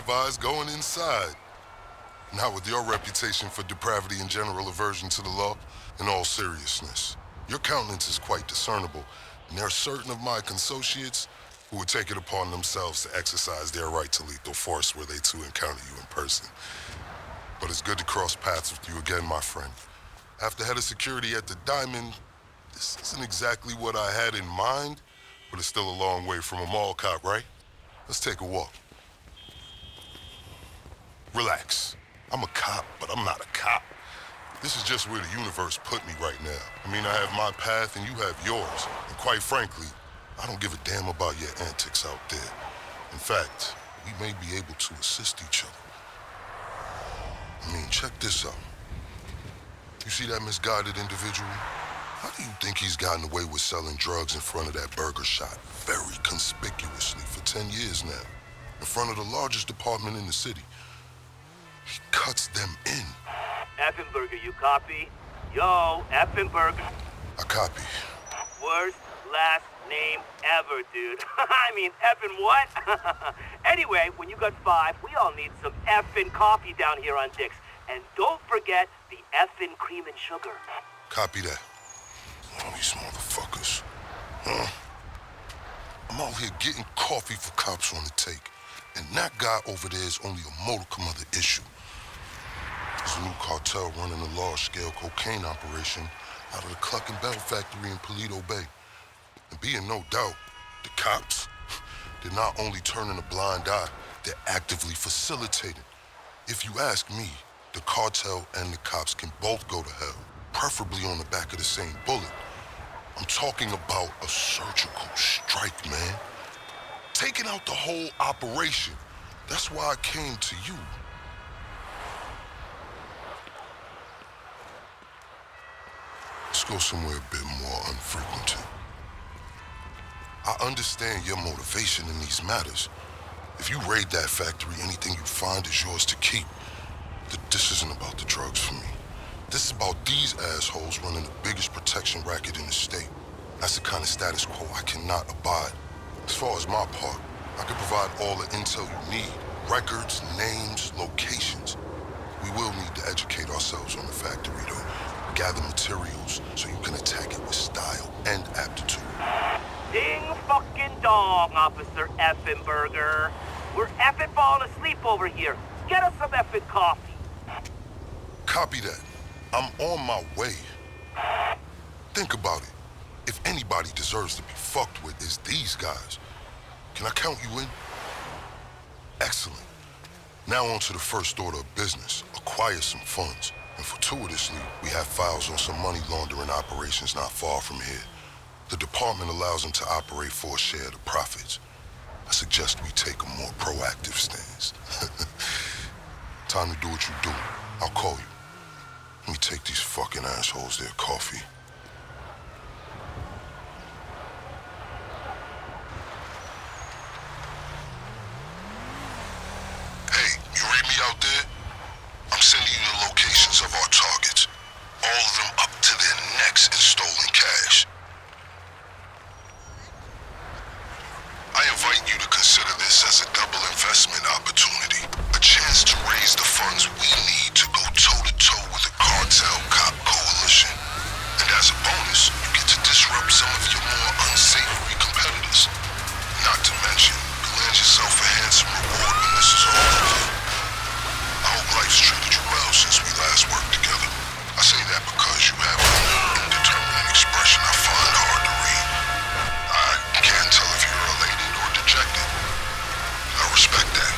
advise going inside. Not with your reputation for depravity and general aversion to the law. In all seriousness, your countenance is quite discernible, and there are certain of my consociates who would take it upon themselves to exercise their right to lethal force were they to encounter you in person. But it's good to cross paths with you again, my friend. After head of security at the Diamond, this isn't exactly what I had in mind, but it's still a long way from a mall cop, right? Let's take a walk. Relax. I'm a cop, but I'm not a cop. This is just where the universe put me right now. I mean, I have my path and you have yours. And quite frankly, I don't give a damn about your antics out there. In fact, we may be able to assist each other. I mean, check this out. You see that misguided individual? How do you think he's gotten away with selling drugs in front of that burger shop very conspicuously for 10 years now? In front of the largest department in the city. He cuts them in. Effenberger, you copy? Yo, Effenberger. I copy. Worst last name ever, dude. I mean, effing what? Anyway, when you got 5, we all need some effing coffee down here on Dick's. And don't forget the effing cream and sugar. Copy that. Oh, these motherfuckers. Huh? I'm out here getting coffee for cops on the take. And that guy over there is only a modicum of the issue. There's a new cartel running a large-scale cocaine operation out of the Cluckin Bell factory in Paleto Bay. And be in no doubt, the cops, they're not only turning a blind eye, they're actively facilitating. If you ask me, the cartel and the cops can both go to hell, preferably on the back of the same bullet. I'm talking about a surgical strike, man. Taking out the whole operation. That's why I came to you. Let's go somewhere a bit more unfrequented. I understand your motivation in these matters. If you raid that factory, anything you find is yours to keep. This isn't about the drugs for me. This is about these assholes running the biggest protection racket in the state. That's the kind of status quo I cannot abide. As far as my part, I can provide all the intel you need. Records, names, locations. We will need to educate ourselves on the factory, though. Gather materials so you can attack it with style and aptitude. Ding fucking dong, Officer Effenberger. We're effing falling asleep over here. Get us some effing coffee. Copy that. I'm on my way. Think about it. If anybody deserves to be fucked with, it's these guys. Can I count you in? Excellent. Now on to the first order of business. Acquire some funds. And fortuitously, we have files on some money laundering operations not far from here. The department allows them to operate for a share of the profits. I suggest we take a more proactive stance. Time to do what you do. I'll call you. Let me take these fucking assholes their coffee. Hey, you read me out there? I'm sending you the locations of our targets. All of them up to their necks in stolen cash. I invite you to consider this as a double investment opportunity. A chance to raise the funds we need to go toe-to-toe with the cartel cop coalition. And as a bonus, you get to disrupt some of your more unsavory competitors. Not to mention, you land yourself a handsome reward when this is all over. I hope life's treated you well since we last worked together. I say that because you have an indeterminate expression I find hard to read. I can't tell if you're elated or dejected. I respect that.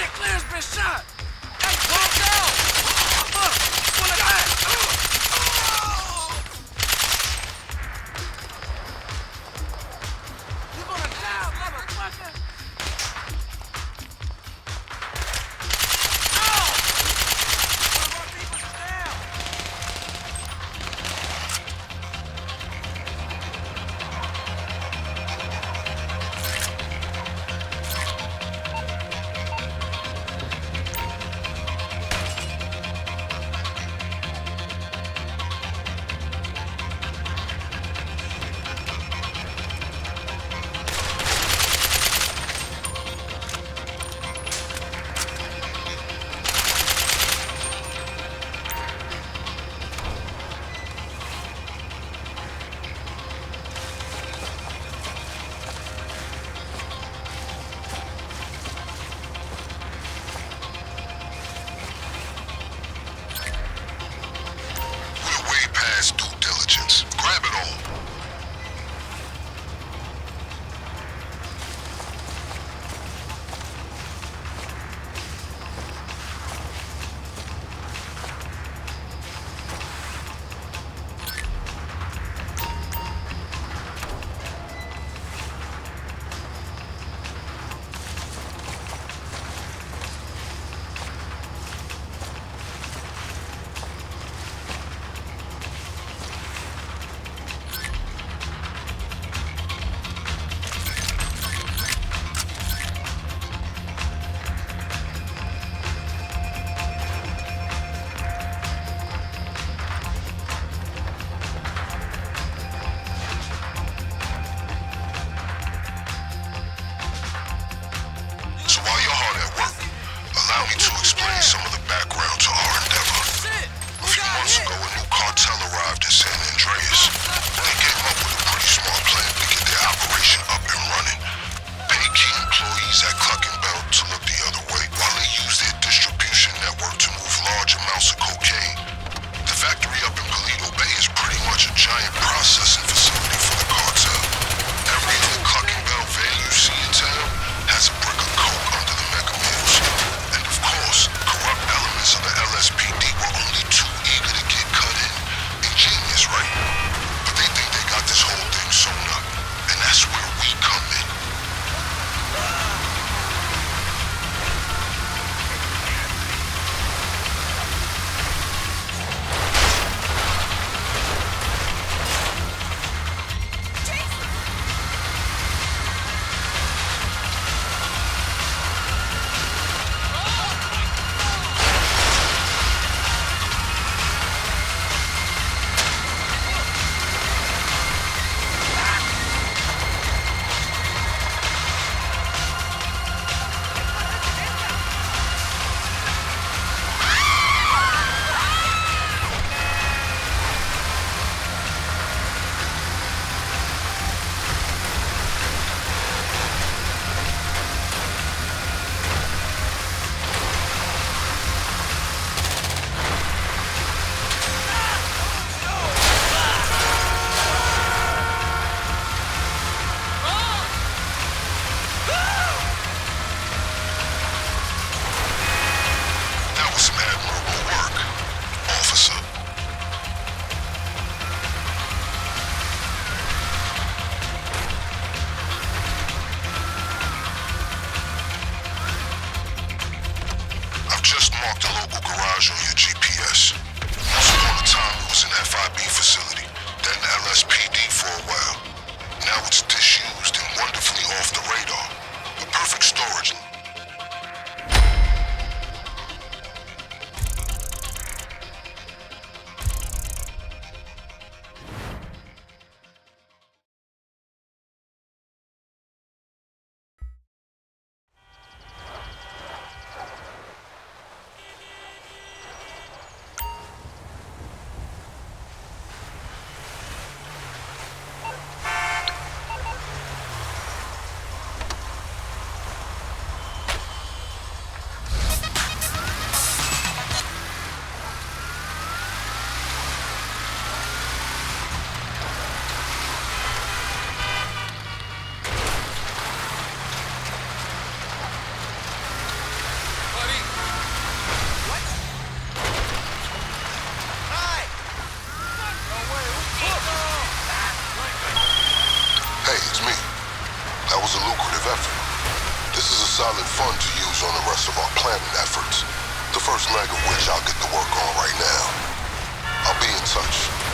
Shit, Claire's been shot! Hey, calm down! Look, pull it back! You gonna die, motherfucker! One of our people's down! We're way past due diligence. Grab it all. So while you're hard at work, allow me to explain some of the background to our endeavor. Shit! A few months ago, a new cartel arrived in San Andreas. They came up with a pretty smart plan to get their operation up and running. Pay key employees at Cluckin Bell to look the other way, while they use their distribution network to move large amounts of cocaine. The factory up in Palito Bay is pretty much a giant processing facility for the cartel. Every other Cluckin Bell van you see in town has a brick of coke under the mega mills. And of course, corrupt elements of the LSPD were only too eager to get cut in. Ingenious, right? But they think they got this whole thing sewn up. And that's where we come in. That was some admirable work, officer. I've just marked a local garage on your GPS. Once upon a time, it was an FIB facility, then LSPD for a while. Now it's disused and wonderfully off the radar. A perfect storage. and fun to use on the rest of our planning efforts. The first leg of which I'll get to work on right now. I'll be in touch.